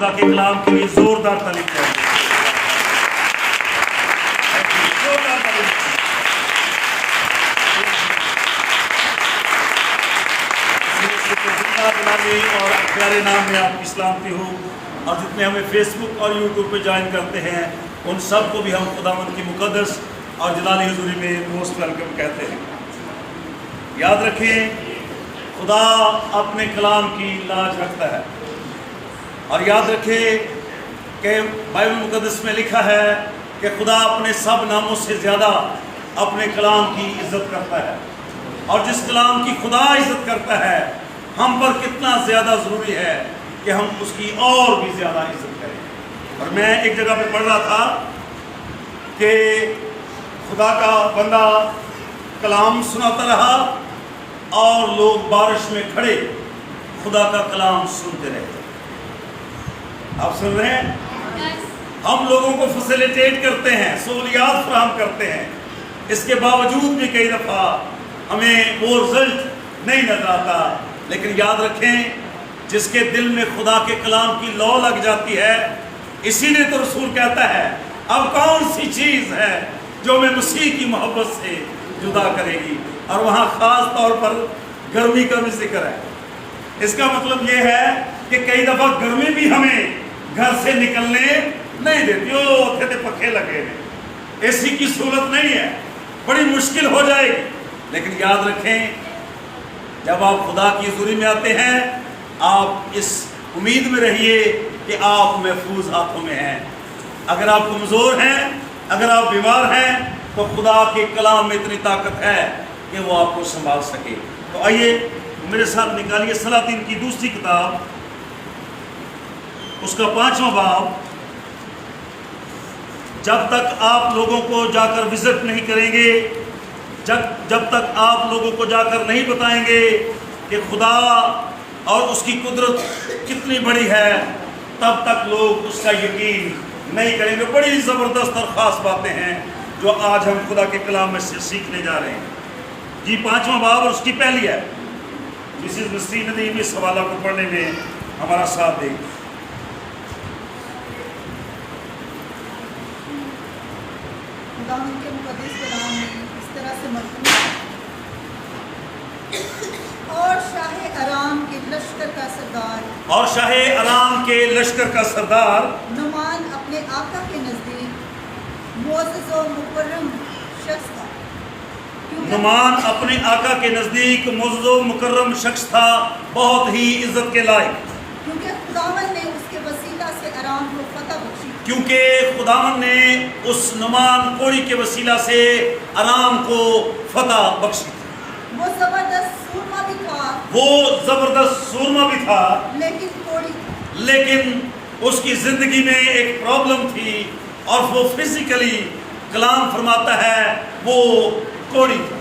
خدا کے کلام کے لیے زوردار تعریف کریں. اور پیارے نام میں آپ کی سلامتی ہو. اور جتنے ہمیں فیس بک اور یوٹیوب پہ جوائن کرتے ہیں ان سب کو بھی ہم خداوند کی مقدس اور جلالی حضوری میں موسٹ ویلکم کہتے ہیں. یاد رکھیں خدا اپنے کلام کی لاج رکھتا ہے. اور یاد رکھیں کہ بائبل مقدس میں لکھا ہے کہ خدا اپنے سب ناموں سے زیادہ اپنے کلام کی عزت کرتا ہے. اور جس کلام کی خدا عزت کرتا ہے ہم پر کتنا زیادہ ضروری ہے کہ ہم اس کی اور بھی زیادہ عزت کریں. اور میں ایک جگہ پہ پڑھ رہا تھا کہ خدا کا بندہ کلام سناتا رہا اور لوگ بارش میں کھڑے خدا کا کلام سنتے رہے. آپ سن رہے ہیں؟ ہم لوگوں کو فیسیلیٹیٹ کرتے ہیں، سہولیات فراہم کرتے ہیں، اس کے باوجود بھی کئی دفعہ ہمیں وہ رزلٹ نہیں نظر آتا. لیکن یاد رکھیں جس کے دل میں خدا کے کلام کی لو لگ جاتی ہے، اسی لیے تو رسول کہتا ہے اب کون سی چیز ہے جو میں مسیح کی محبت سے جدا کرے گی. اور وہاں خاص طور پر گرمی کا بھی ذکر ہے. اس کا مطلب یہ ہے کہ کئی دفعہ گرمی بھی ہمیں گھر سے نکلنے نہیں دیتی. اوتھے تے پکھے لگے ہیں، اے سی کی سہولت نہیں ہے، بڑی مشکل ہو جائے گی. لیکن یاد رکھیں جب آپ خدا کی حضوری میں آتے ہیں آپ اس امید میں رہیے کہ آپ محفوظ ہاتھوں میں ہیں. اگر آپ کمزور ہیں، اگر آپ بیمار ہیں تو خدا کے کلام میں اتنی طاقت ہے کہ وہ آپ کو سنبھال سکے. تو آئیے میرے ساتھ نکالیے سلاطین کی دوسری کتاب، اس کا 5واں باب. جب تک آپ لوگوں کو جا کر وزٹ نہیں کریں گے، جب تک آپ لوگوں کو جا کر نہیں بتائیں گے کہ خدا اور اس کی قدرت کتنی بڑی ہے، تب تک لوگ اس کا یقین نہیں کریں گے. بڑی زبردست اور خاص باتیں ہیں جو آج ہم خدا کے کلام میں سے سیکھنے جا رہے ہیں. جی 5واں باب اور اس کی پہلی ہے. مسز نسرین ندیم اس حوالہ کو پڑھنے میں ہمارا ساتھ دیں. خداوند کے مقدس کلام میں اس طرح سے مکتوب ہے، اور شاہ ارام کے لشکر کا سردار نعمان اپنے آقا کے نزدیک معزز و مکرم شخص تھا. نعمان اپنے آقا کے نزدیک معزز و مکرم شخص تھا، بہت ہی عزت کے لائق. کیونکہ خداوند نے اس کے وسیلہ سے ارام کو فتح بخشی. کیونکہ خداوند نے اس نعمان کوڑی کے وسیلہ سے ارام کو فتح بخشی. وہ زبردست سورما بھی تھا لیکن کوڑی تھا. لیکن اس کی زندگی میں ایک پرابلم تھی اور وہ فزیکلی کلام فرماتا ہے وہ کوڑی تھا.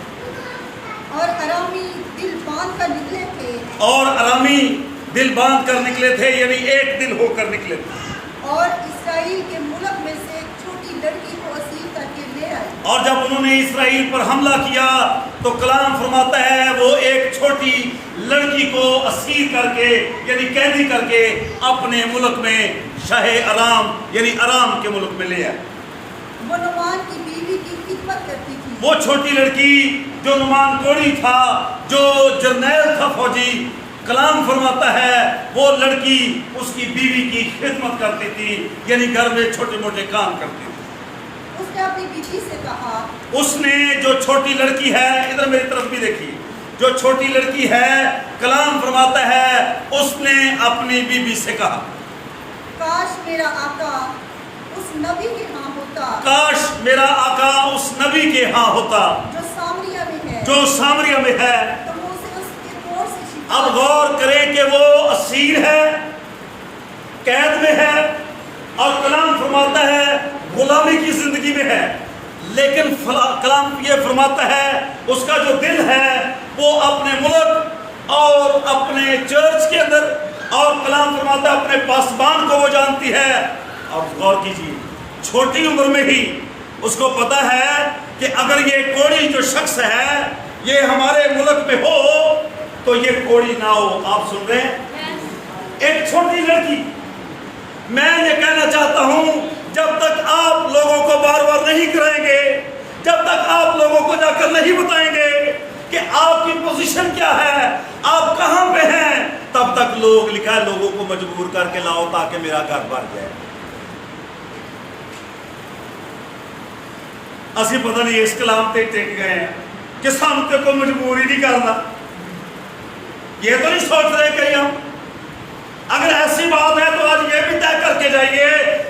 اور ارامی دل باندھ کر نکلے تھے، یعنی ایک دل ہو کر نکلے تھے. اور اسرائیل کے ملک میں سے ایک چھوٹی لڑکی کو اسیر کر کے لے آئے. اور جب انہوں نے اسرائیل پر حملہ کیا تو کلام فرماتا ہے وہ ایک چھوٹی لڑکی کو اسیر کر کے یعنی قیدی کر کے اپنے ملک میں شاہ ارام یعنی ارام کے ملک میں لے آئے. وہ نعمان کی بیوی کی خدمت کرتی تھی. وہ چھوٹی لڑکی جو نعمان کوڑی تھا، جو جرنیل تھا فوجی، کلام فرماتا ہے وہ لڑکی اس کی بیوی کی خدمت کرتی تھی، یعنی گھر میں چھوٹے موٹے کام کرتی تھی. اس نے اپنی بیوی سے کہا، اس نے جو چھوٹی لڑکی ہے، ادھر میری طرف بھی دیکھیے، جو چھوٹی لڑکی ہے کلام فرماتا ہے اس نے اپنی بیوی سے کہا کاش میرا آقا اس نبی کے ہاں ہوتا، کاش میرا آقا اس نبی کے ہاں ہوتا جو سامریہ میں ہے. تو وہ اسے اس کے کوڑ سے شفا. اب غور کریں کہ وہ اسیر ہے، قید میں ہے اور کلام فرماتا ہے غلامی کی زندگی میں ہے. لیکن کلام یہ فرماتا ہے اس کا جو دل ہے وہ اپنے ملک اور اپنے چرچ کے اندر، اور کلام فرماتا ہے اپنے پاسبان کو وہ جانتی ہے. اب غور کیجیے چھوٹی عمر میں ہی اس کو پتا ہے کہ اگر یہ کوڑی جو شخص ہے یہ ہمارے ملک میں ہو تو یہ کوڑی نہ ہو. آپ سن رہے ہیں؟ ایک چھوٹی لڑکی میں یہ کہنا چاہتا ہوں جب تک آپ لوگوں کو بار بار نہیں کریں گے، جب تک آپ لوگوں کو جا کر نہیں بتائیں گے کہ آپ کی پوزیشن کیا ہے، آپ کہاں پہ ہیں، تب تک لوگ لکھا ہے لوگوں کو مجبور کر کے لاؤ تاکہ میرا گھر بھر جائے۔ اسی پتہ نہیں اس کلام تے ٹک گئے ہیں کہ سام تے کو مجبور ہی نہیں کرنا۔ یہ تو نہیں سوچ رہے کہ ہم اگر ایسی بات ہے تو آج یہ بھی طے کر کے جائیے،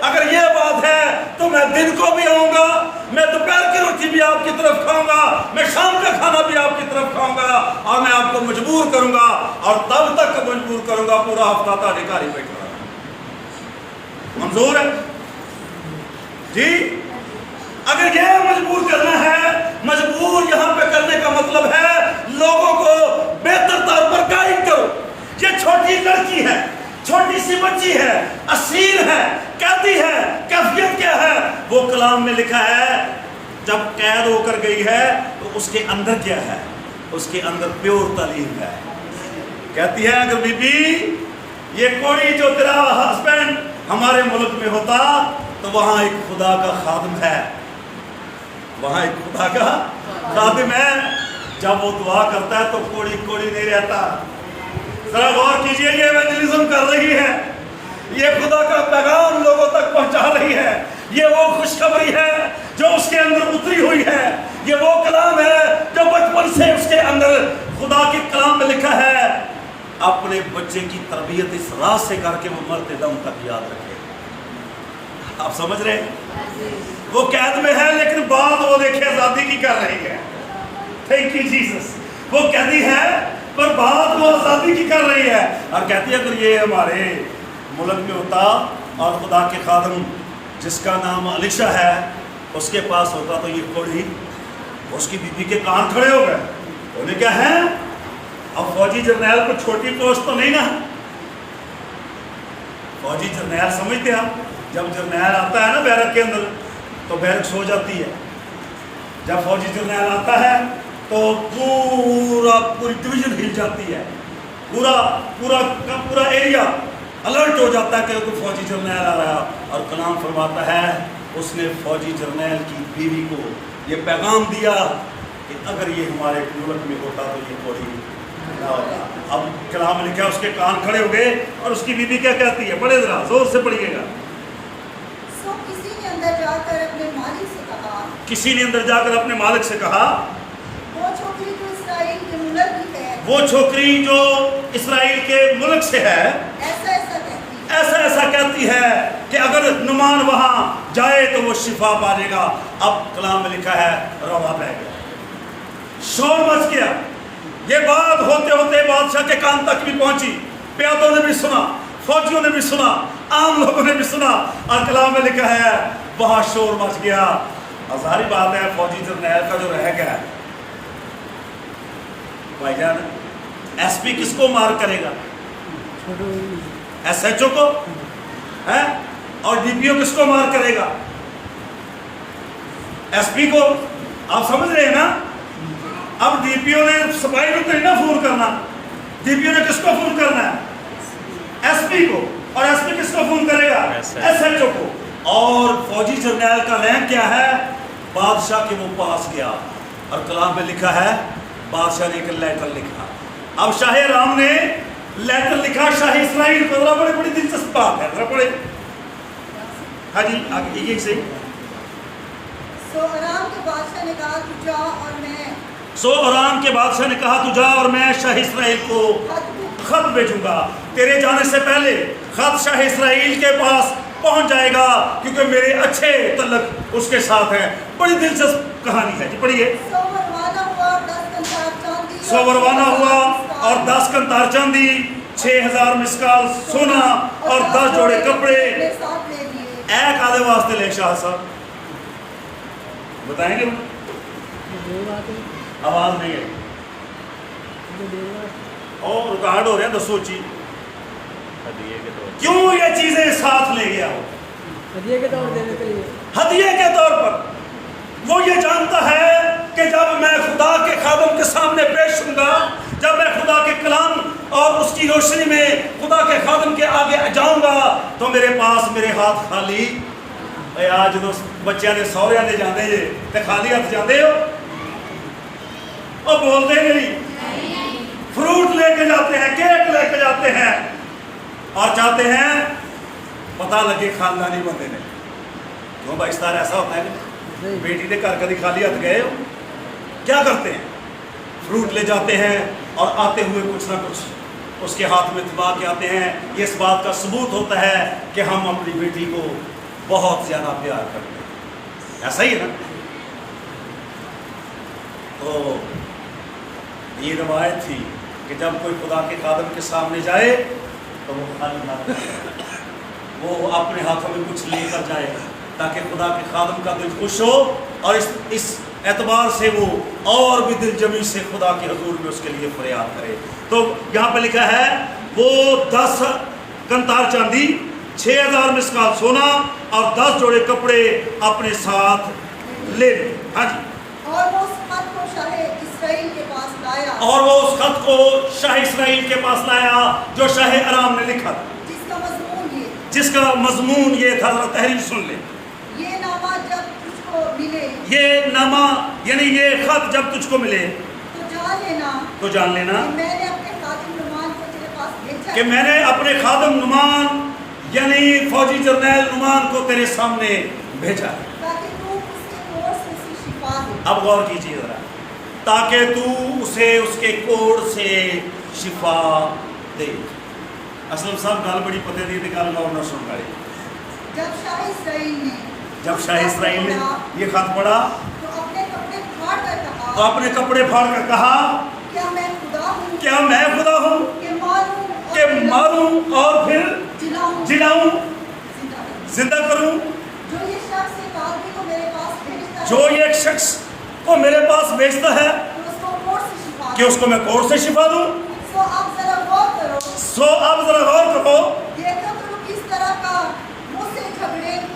اگر یہ بات ہے تو میں دن کو بھی آؤں گا، میں دوپہر کی روٹی بھی آپ کی طرف کھاؤں گا، میں شام کا کھانا بھی آپ کی طرف کھاؤں گا، اور میں آپ کو مجبور کروں گا، اور تب تک مجبور کروں گا پورا ہفتہ تاڑی کاری بیٹھا رہا۔ منظور ہے جی؟ اگر یہ مجبور کرنا ہے، مجبور یہاں پہ کرنے کا مطلب ہے لوگوں کو بہتر طور پر گائیڈ کرو۔ یہ چھوٹی لڑکی ہے، چھوٹی سی بچی ہے، اسیر ہے، قیدی ہے، کیفیت کیا ہے؟ وہ کلام میں لکھا ہے جب قید ہو کر گئی ہے تو اس کے اندر کیا ہے؟ اس کے اندر پیور تعلیم ہے۔ کہتی ہے اگر بی بی یہ کوئی جو تیرا ہسبینڈ ہمارے ملک میں ہوتا تو وہاں ایک خدا کا خادم ہے، وہاں ایک خدا کا خادم ہے، جب وہ دعا کرتا ہے تو کوڑی کوڑی نہیں رہتا۔ ذرا غور کیجئے، یہ ایونجلزم کر رہی ہے، یہ خدا کا پیغام لوگوں تک پہنچا رہی ہے، یہ وہ خوشخبری ہے جو اس کے اندر اتری ہوئی ہے، یہ وہ کلام ہے جو بچپن سے اس کے اندر خدا کے کلام میں لکھا ہے۔ اپنے بچے کی تربیت اس راز سے کر کے وہ مرتے دم تک یاد رکھے۔ آپ سمجھ رہے ہیں؟ وہ قید میں ہے لیکن بات وہ دیکھے آزادی کی کر رہی ہے۔ Thank you Jesus. وہ قیدی ہے پر بات وہ آزادی کی کر رہی ہے، اور کہتی ہے اگر یہ ہمارے ملک میں ہوتا اور خدا کے خادم جس کا نام علیشا ہے اس کے پاس ہوتا تو یہ کوڑی، اس کی بیوی کے کان کھڑے ہو گئے۔ انہیں کیا ہے، اب فوجی جرنیل کو چھوٹی پوسٹ تو نہیں نا، فوجی جرنیل سمجھتے ہیں جب جرنیل آتا ہے نا بیرک کے اندر تو بیرک سو جاتی ہے، جب فوجی جرنیل آتا ہے تو پوری ڈویژن ہل جاتی ہے، پورا ایریا الرٹ ہو جاتا ہے کہ کوئی فوجی جرنیل آ رہا ہے، اور کلام فرماتا ہے اس نے فوجی جرنیل کی بیوی کو یہ پیغام دیا کہ اگر یہ ہمارے ملک میں ہوتا تو یہ کوئی نہ ہوتا۔ اب کلام لکھا اس کے کان کھڑے ہو گئے، اور اس کی بیوی کیا کہتی ہے، پڑھے ذرا زور سے پڑھیے گا۔ سو کسی نے اندر جا کر اپنے مالک سے کہا، کسی نے اندر جا کر اپنے مالک سے کہا، وہ چھوکری جو اسرائیل کے ملک کی ہے، وہ چھوکری جو اسرائیل کے ملک سے ہے ایسا ایسا کہتی ہے، ایسا ایسا کہتی ہے کہ اگر نعمان وہاں جائے تو وہ شفا پا لے گا۔ اب کلام میں لکھا ہے روا بہ گیا، شور مچ گیا، یہ بات ہوتے ہوتے بادشاہ کے کان تک بھی پہنچی، پیادوں نے بھی سنا، فوجیوں نے بھی سنا، عام لوگوں نے بھی سنا، اور کلام میں لکھا ہے وہاں شور مچ گیا۔ ظاہری بات ہے فوجی جرنیل کا جو رہ گیا، بھائی جان ایس پی کس کو مار کرے گا؟ ایس ایچ او کو، اور ڈی پی او کس کو مار کرے گا؟ ایس پی کو۔ آپ سمجھ رہے ہیں نا؟ اب ڈی پی او نے سپاہی کو نہیں نا فون کرنا، ڈی پی او نے کس کو فون کرنا ہے؟ ایس پی کو، اور ایس پی کس کو فون کرے گا؟ ایس ایچ او کو۔ اور فوجی جرنیل کا رینک کیا ہے؟ بادشاہ کے وہ پاس گیا، اور کلام میں لکھا ہے بادشاہ نے ایک لیٹر لکھا۔ اب شاہ رام نے لیٹر لکھا شاہ اسرائیل کو، ذرا بڑی دلچسپ بات ہے، ذرا پڑھے۔ ہاں جی آگے یہ صحیح۔ سو آرام کے بادشاہ نے کہا تو جا اور میں سو آرام کے بادشاہ نے کہا تو جا اور میں شاہ اسرائیل کو خط بھیجوں گا۔ تیرے جانے سے پہلے خط شاہ اسرائیل کے پاس پہنچ جائے گا، کیونکہ میرے اچھے تعلق اس کے ساتھ ہیں۔ بڑی دلچسپ کہانی ہے جی، پڑھیے۔ سو روانہ ہوا اور 10 کنتار چاندی، 6000 مسکال سونا اور 10 جوڑے کپڑے ایک آدھے واسطے لے شاہ صاحب۔ بتائیں گے آواز نہیں ہے اور ریکارڈ ہو رہے ہیں، دسو چیز کیوں یہ چیزیں ساتھ لے گیا ہو؟ ہدیے کے طور پر وہ یہ جانتا ہے کہ جب میں خدا کے خادم کے سامنے پیش ہوں گا، جب میں خدا کے کلام اور اس کی روشنی میں خدا کے خادم کے آگے جاؤں گا تو میرے پاس میرے ہاتھ خالی. آج جو بچے نے سہرے نے جانے جے تے خالی ہاتھ جاتے ہو اور بولتے نہیں. فروٹ لے کے جاتے ہیں, کیک لے کے جاتے ہیں اور چاہتے ہیں پتہ لگے خاندانی بندے نے. کیوں بھائی اس طرح ایسا ہوتا ہے کہ بیٹی نے گھر کبھی خالی ہاتھ گئے ہو؟ کیا کرتے ہیں؟ فروٹ لے جاتے ہیں اور آتے ہوئے کچھ نہ کچھ اس کے ہاتھ میں دبا کے آتے ہیں. یہ اس بات کا ثبوت ہوتا ہے کہ ہم اپنی بیٹی کو بہت زیادہ پیار کرتے ہیں. ایسا ہی ہے نا؟ تو یہ روایت تھی کہ جب کوئی خدا کے خادم کے سامنے جائے تو وہ خالی ہاتھ وہ اپنے ہاتھوں میں کچھ لے کر جائے تاکہ خدا کے خادم کا دل خوش ہو اور اس اعتبار سے وہ اور بھی دل جمی سے خدا کے حضور میں اس کے لیے فریاد کرے. تو یہاں پہ لکھا ہے وہ 10 کنتار چاندی, 6000 مسکال سونا اور 10 جوڑے کپڑے اپنے ساتھ لے لے. ہاں جی. اور وہ اس خط کو شاہ اسرائیل کے پاس لایا. اور وہ اس خط کو شاہ اسرائیل کے پاس لایا جو شاہ ارام نے لکھا تھا, جس کا مضمون یہ تھا. ذرا تحریر سن لیں. یہ نامہ جب تجھ کو ملے, یہ نامہ یعنی یہ خط جب تجھ کو ملے تو جان لینا کہ میں نے اپنے خادم نعمان یعنی فوجی جرنیل نعمان کو تیرے سامنے بھیجا تاکہ تو اس کے کوڑ سے اسی شفا دے. اب غور کیجیے ذرا. تاکہ تو اسے اس کے کوڑ سے شفا دے. اسلم صاحب گل بڑی پتے دی تے گل غور نہ سن گئے. جب شاہ اسرائیل نے یہ خط پڑھا تو اپنے کپڑے پھاڑ کر کہا کیا میں خدا ہوں کہ ماروں اور پھر جلاؤں, زندہ کروں. جو ایک شخص کو میرے پاس بھیجتا ہے کہ اس کو میں کوڑ سے شفا دوں. سو اب ذرا غور کرو.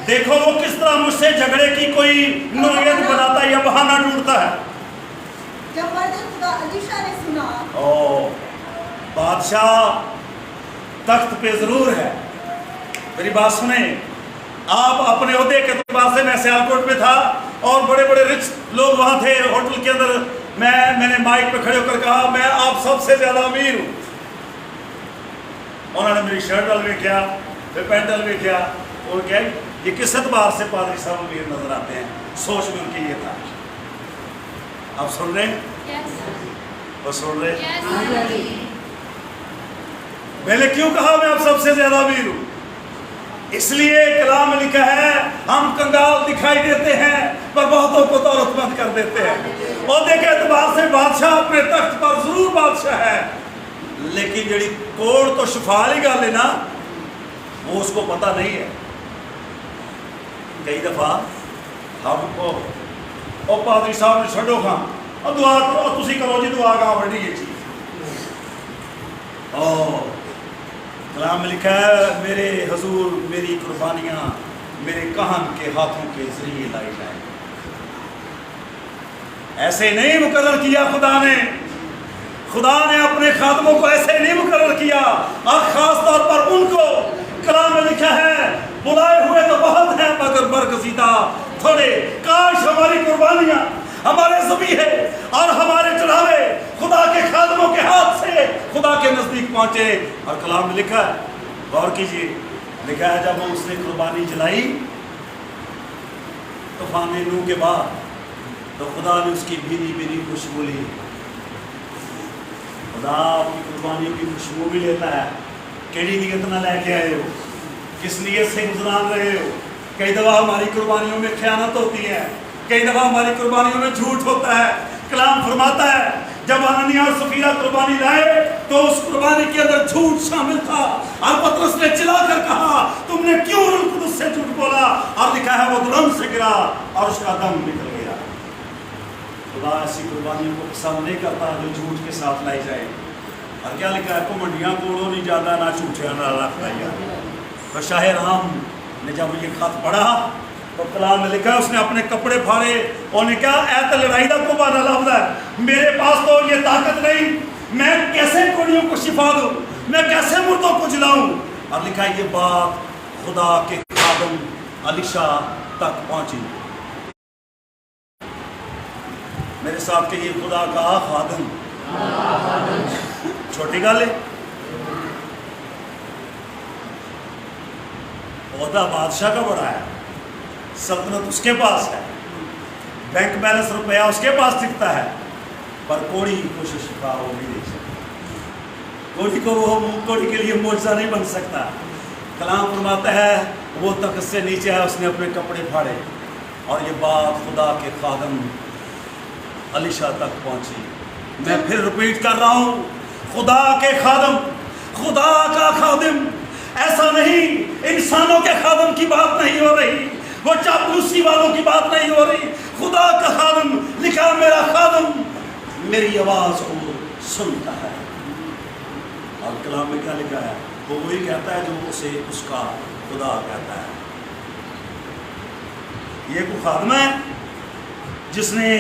دیکھو وہ کس طرح مجھ سے جھگڑے کی کوئی نوعیت بناتا ہے یا بہانہ ڈھونڈتا ہے. جب مرد خدا علیشا نے سنا, او بادشاہ تخت پہ ضرور ہے. میری بات سنیں, آپ اپنے عہدے کے اعتبار سے, میں سیالکوٹ میں تھا اور بڑے بڑے رچ لوگ وہاں تھے ہوٹل کے اندر. میں نے مائک پہ کھڑے ہو کر کہا میں آپ سب سے زیادہ امیر ہوں. انہوں نے میری شرٹ ڈل میں کیا, پھر پینٹ ڈل میں کیا, اور کیا یہ کس اعتبار سے پادری صاحب امیر نظر آتے ہیں. سوچ میں ان کی یہ تھا. آپ سن رہے ہیں؟ وہ سن رہے ہیں؟ میں نے کیوں کہا میں آپ سب سے زیادہ امیر ہوں؟ اس لیے کلام میں لکھا ہے ہم کنگال دکھائی دیتے ہیں پر بہتوں کو دولت مند کر دیتے ہیں. عہدے کے اعتبار سے بادشاہ اپنے تخت پر ضرور بادشاہ ہے, لیکن جڑی کوڑ تو شفا والی گل ہے نا, وہ اس کو پتہ نہیں ہے. کئی دفعہ ہم کو او پادری صاحب نے چھڈو کھاں اور دعا کرو, اور تسی کرو جی دعا گاہ بڑی یہ چیز. کلام میں لکھا ہے میرے حضور میری قربانیاں میرے کہن کے ہاتھوں کے ذریعے لائی جائیں. ایسے نہیں مقرر کیا خدا نے. خدا نے اپنے خادموں کو ایسے نہیں مقرر کیا, اور خاص طور پر ان کو. کلام میں لکھا ہے بلائے ہوئے تو بہت ہیں مگر برگزیدہ تھوڑے. کاش ہماری قربانیاں, ہمارے ذبیحے اور ہمارے چڑھاوے خدا کے خادموں کے ہاتھ سے خدا کے نزدیک پہنچے. اور کلام میں لکھا ہے, غور کیجیے, لکھا ہے جب اس نے قربانی جلائی طوفان نوح کے بعد تو خدا نے اس کی بھینی بھینی خوشبو لی. خدا اپنی قربانیوں کی خوشبو بھی لیتا ہے. کیڑی نیت نہ لے کے آئے ہو, کس نیت سے گزران رہے ہو. کئی دفعہ ہماری قربانیوں میں خیانت ہوتی ہے, کئی دفعہ ہماری قربانیوں میں جھوٹ ہوتا ہے. کلام فرماتا ہے جب حنانیہ اور سفیرہ قربانی لائے تو اس قربانی کے اندر جھوٹ شامل تھا, اور پطرس نے چلا کر کہا تم نے کیوں روح القدس سے جھوٹ بولا, اور لکھا ہے وہ درم سے گرا اور اس کا دم نکل گیا. خدا ایسی قربانیوں کو پسند نہیں کرتا جو جھوٹ کے ساتھ لائی جائے. اور کیا لکھا ہے کو منڈیاں کوڑوں نہیں جاتا نہ جھوٹے نہ رکھتا. تو شاہ رام نے جب یہ خط پڑھا تو کلام میں لکھا ہے اس نے اپنے کپڑے پھاڑے اور نے کہا اے تو لڑائی دا کو بہانا لفظ ہے, میرے پاس تو یہ طاقت نہیں, मैं कैसे कोड़ियों को शिफा दूं, मैं कैसे मुर्दों को जिलाऊं। और लिखा है ये बात खुदा के खादम अलीशा तक पहुंची। मेरे साथ के ये खुदा का खादम, छोटी गल है। ओहदा बादशाह का बड़ा है, सल्तनत उसके पास है, बैंक बैलेंस रुपया उसके पास टिकता है, पर कोड़ी की कोशिश शिफा हो नहीं सकती। कोड़ी को वो कोड़ी के लिए मोजा नहीं बन सकता। कलाम फरमाता है वो तख्त से नीचे है, उसने अपने कपड़े फाड़े और ये बात खुदा के खादम अलीशा तक पहुंची। मैं फिर रिपीट कर रहा हूँ, खुदा के खादम, खुदा का खादिम। ऐसा नहीं, इंसानों के खादम की बात नहीं हो रही, वो चापलूसी वालों की बात नहीं हो रही। खुदा का खादम, लिखा मेरा खादम मेरी आवाज को सुनता है। और कलाम में क्या लिखा है, वो वही कहता है जो उसे उसका खुदा कहता है। ये को खादमा है जिसने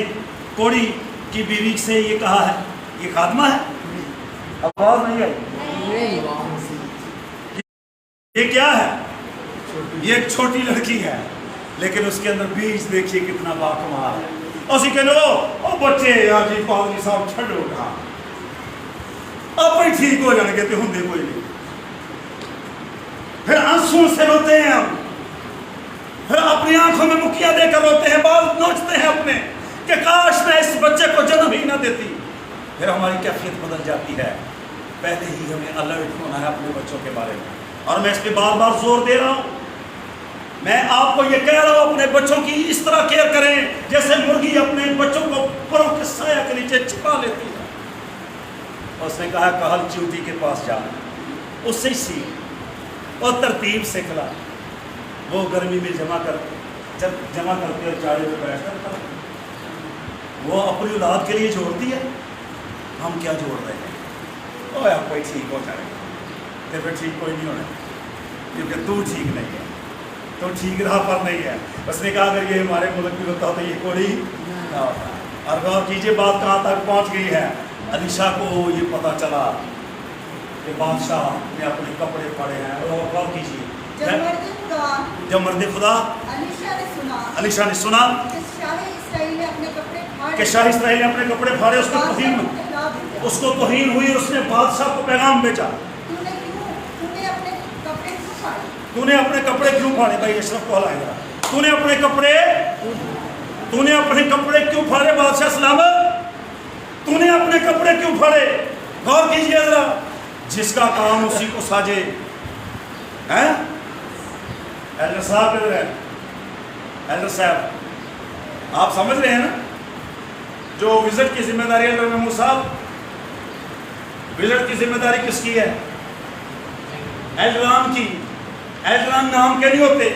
कोड़ी की बीवी से ये कहा है, ये खादमा है। आवाज नहीं आई। ये क्या है, ये एक छोटी लड़की है, लेकिन उसके अंदर बीज देखिए कितना बाकमाल है। ਅਸੀਂ ਕਹਿੰਦੇ ਉਹ ਬੱਚੇ ਆ ਜੀ ਪਾਦਰੀ ਸਾਹਿਬ ਛੱਡੋ ਨਾ, ਆਪੇ ठीक हो जाएंगे तो होंगे कोई नहीं। फिर आंसू से रोते हैं हम, फिर अपनी आंखों में मुखिया देकर रोते हैं, बाल नोचते हैं अपने कि काश मैं इस बच्चे को जन्म ही ना देती। फिर हमारी कैफियत बदल जाती है। पहले ही हमें अलर्ट होना है अपने बच्चों के बारे में, और मैं इस पर बार बार जोर दे रहा हूँ। मैं आपको ये कह रहा हूँ, अपने बच्चों की इस तरह केयर करें जैसे मुर्गी अपने बच्चों को परों के साया के नीचे छिपा लेती है। उसने कहा कहल चूती के पास जा, उससे सीख और तरतीब से खिला। वो गर्मी में जमा करके और चारे में बैठ कर वो अपनी औलाद के लिए जोड़ती है, हम क्या जोड़ रहे हैं। ओ आप कोई ठीक हो जाएगा, फिर ठीक कोई नहीं होना, क्योंकि तू ठीक नहीं है, तो ठीक राह पर नहीं है। उसने कहा अगर ये हमारे मुल्क में होता तो ये कोड़ी ना होता। और गौर कीजिए बात कहाँ तक पहुँच गई है। अलीशा को ये पता चला कि बादशाह ने अपने कपड़े फाड़े हैं। और गौर कीजिए, जब मर्द खुदा अलीशा ने सुना कि शाही इसराइल ने अपने कपड़े फाड़े, उसको तौहीन हुई। उसने बादशाह को पैगाम भेजा, तूने अपने कपड़े क्यों फाड़े। भाई अशरफ को हलाएगा, तूने अपने कपड़े क्यों फाड़े बादशाह सलामत, तूने अपने कपड़े क्यों फाड़े। गौर कीजिए जरा, जिसका काम उसी को साजे हैं। एल्डर साहब इधर है, एल्डर साहब आप समझ रहे हैं ना, जो विजिट की जिम्मेदारी एल्डर महमूद साहब, विजिट की जिम्मेदारी किसकी है, एल्डरान की। एल्डरान नाम के नहीं होते,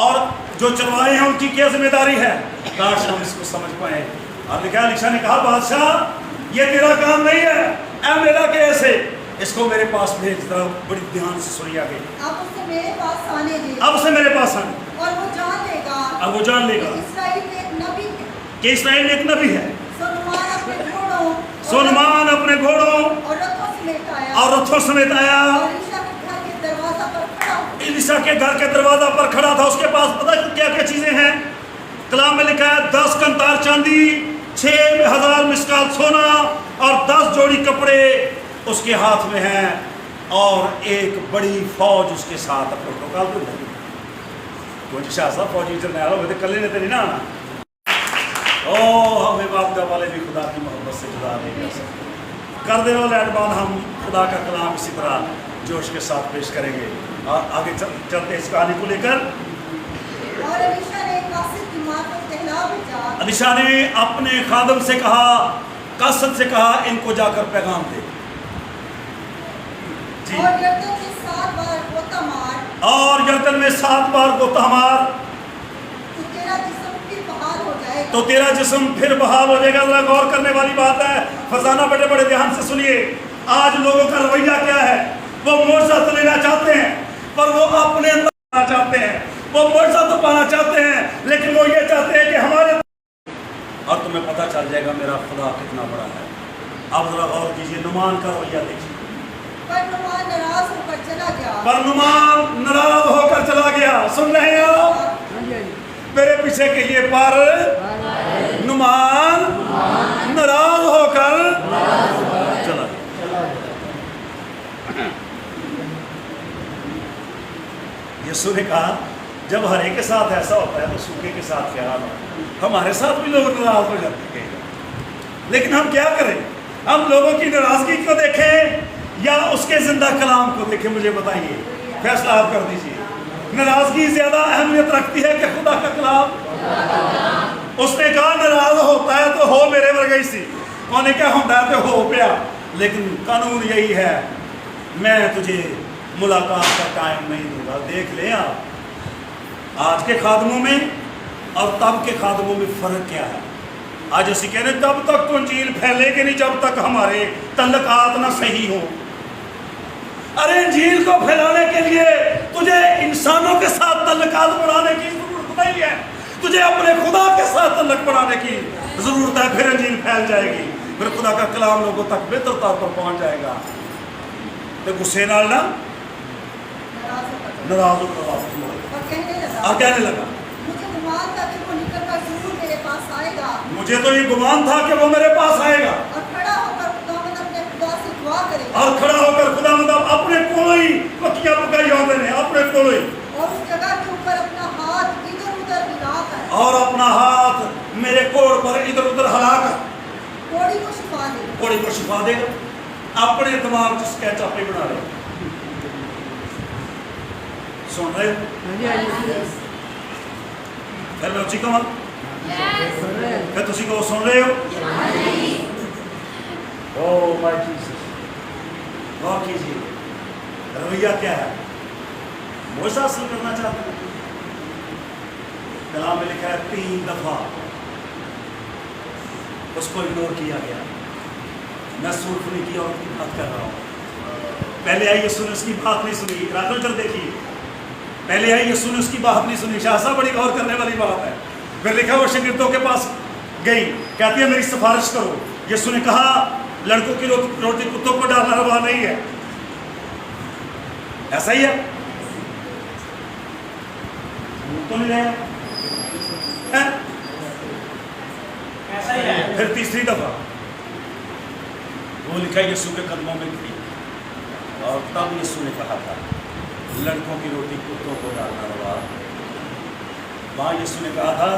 और जो चरवाहे हैं उनकी क्या जिम्मेदारी है। काश हम इसको समझ पाए। और लिखा अलीशा ने कहा बादशाह ये तेरा काम नहीं है, ऐ मेरा के ऐसे, इसको मेरे पास भेज दो। बड़ी ध्यान से सुनिए आगे। अब उसे मेरे पास आने दे, अब उसे मेरे पास आने, और वो जान लेगा, अब वो जान लेगा कि इस्राएल में एक नबी है, कि इस्राएल में एक नबी है। सुलेमान अपने घोड़ों और रथों समेत आया, एलीशा के घर के दरवाजा पर खड़ा था। उसके पास पता क्या क्या चीजें हैं। कलाम में लिखा है 10 कंतार चांदी, 6000 मिस्काल सोना और 10 जोड़ी कपड़े उसके हाथ में हैं, और एक बड़ी फौज उसके साथ। प्रोटोकॉल तो नहीं, कोई शाह फौजी चलने वाला तो कल ने तेरी ना आना। ओ हमें बाप का वाले भी खुदा की मोहब्बत से जुदा नहीं कर सकते। कर दे वाले एडबान, हम खुदा का कलाम इसी तरह जोश के साथ पेश करेंगे और आगे चलते इस कहानी को लेकर। और अलीशा ने अपने खादम से कहा, कासद से कहा, इनको जाकर पैगाम दे। जी। और यरदन में 7 बार गोता मार, और यरदन में 7 बार गोता मार, तो तेरा जिस्म फिर बहाल हो जाएगा। जरा गौर करने वाली बात है, फसाना बड़े बड़े ध्यान से सुनिए। आज लोगों का रवैया क्या है, वो मोर्चा तो लेना चाहते हैं, पर वो अपने अंदर पाना चाहते हैं। वो मोर्चा तो पाना चाहते हैं, लेकिन वो ये चाहते हैं कि हमारे, और तुम्हें पता चल जाएगा मेरा खुदा कितना बड़ा है। अब जरा गौर कीजिए, नुमान का रवैया देखिए। पर नुमान नाराज होकर चला गया। पर नुमान नाराज होकर चला गया। सुन रहे हैं आप? मेरे पीछे कहिए, पर नुमान नाराज होकर चला गया। यीशु ने कहा, जब हरे के साथ ऐसा होता है तो सूखे के साथ क्या होता है? हमारे साथ भी लोग नाराज हो जाते हैं, लेकिन हम क्या करें? हम लोगों की नाराजगी को देखें या उसके जिंदा कलाम को देखें? मुझे बताइए, फैसला आप कर दीजिए। नाराजगी ज्यादा अहमियत रखती है कि खुदा का कलाम? उसने कहा नाराज होता है तो हो मेरे वर्गी सी, उन्होंने क्या होता है तो हो पिया, लेकिन कानून यही है, मैं तुझे मुलाकात का टाइम नहीं दूंगा। देख ले आप, आज के खादमों में और तब के खादमों में फ़र्क क्या है? आज ऐसी कहने, तब तक तो इंजील फैलेगी नहीं जब तक हमारे तल्लकात ना सही हो। अरे इंजील को फैलाने के लिए तुझे इंसानों के साथ तल्लकात बढ़ाने की जरूरत नहीं है, तुझे अपने खुदा के साथ तल्लक बढ़ाने की जरूरत है। फिर इंजील फैल जाएगी, फिर खुदा का कलाम लोगों तक बेहतर तौर पर पहुंच जाएगा। तो गुस्से नाल ना नाराज होकर और कहने लगा, मुझे गुमान था कि वो निकलकर जरूर मेरे पास आएगा। मुझे तो ये गुमान था कि वो मेरे पास आएगा और खड़ा होकर खुदावंद अपने खुदा से दुआ करेगा। और खड़ा होकर खुदा मतलब अपने कोलो ही पक्कियां पकाई होते हैं, अपने कोलो ही, और उस जगह के ऊपर अपना हाथ इधर उधर हिलाकर, और अपना हाथ मेरे कोड़ पर इधर उधर हिलाकर कोड़ी को छिपा देगा। कोड़ी को छिपा देगा। अपने दिमाग से स्केच आप ही बना रहे। सुन रहे हो? फिर मैं उसी को फिर तुसी को सुन रहे हो? ओह माय जीसस, गौर कीजिए, रवैया क्या है? मोसा हासिल करना चाहते हैं। कलाम में लिखा है 3 दफा उसको इग्नोर किया गया। मैं सुल्फनी की औरत की बात कर रहा हूँ। पहले आई यीशु ने उसकी बात नहीं सुनी। रातों देखिए, पहले आई यीशु ने उसकी बात नहीं सुनी। शाह साहब बड़ी गौर करने वाली बात है। फिर लिखा वो शागिर्दों के पास गई, कहती है मेरी सिफारिश करो। यीशु ने कहा लड़कों की रोटी कुत्तों को डालना रवा नहीं है। ऐसा ही है, तो नहीं है? ऐसा ही है। फिर तीसरी दफा वो लिखा यीशु के कदमों में गिरी, और तब यीशु ने कहा था लड़कों की रोटी कुत्तों को डालना रवा। वहाँ यीशु ने कहा था